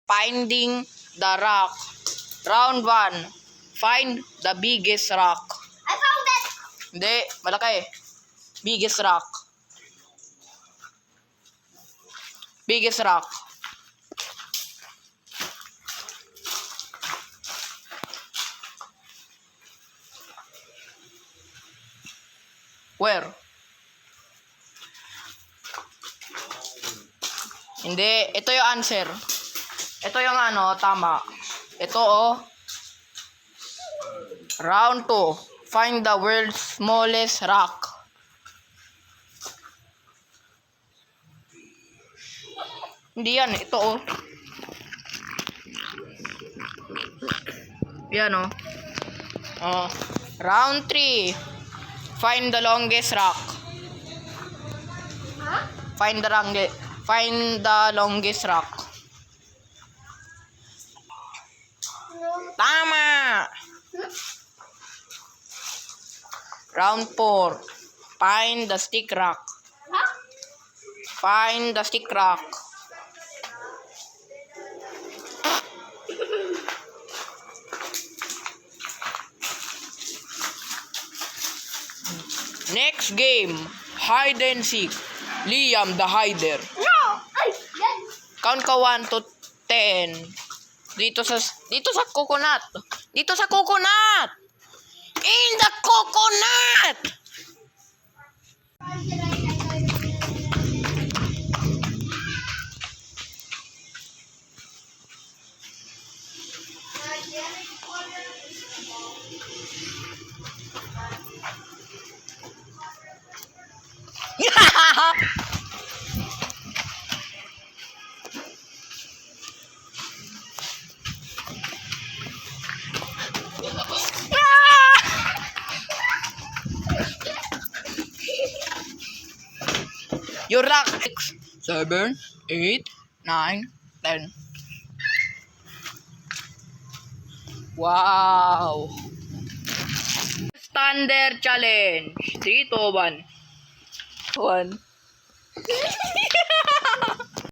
Finding the rock. Round 1. Find the biggest rock. I found it! Hindi, malaki. Biggest rock. Biggest rock. Where? Hindi, ito yung answer. Ito yung tama. Ito Round 2. Find the world's smallest rock. Hindi yan, ito Yan Round 3. Find the longest rock. Huh? Find the longest rock. Tama! Round 4. Find the stick rock. Huh? Find the stick rock. Next game, hide and seek. Liam the hider. No! Ay! Yan! Count ka 1 to 10. Dito sa coconut. Dito sa coconut. In the coconut. Your rock. 6, 7, 8, 9, 10. Wow. Standard challenge. 3, 2, 1. 1.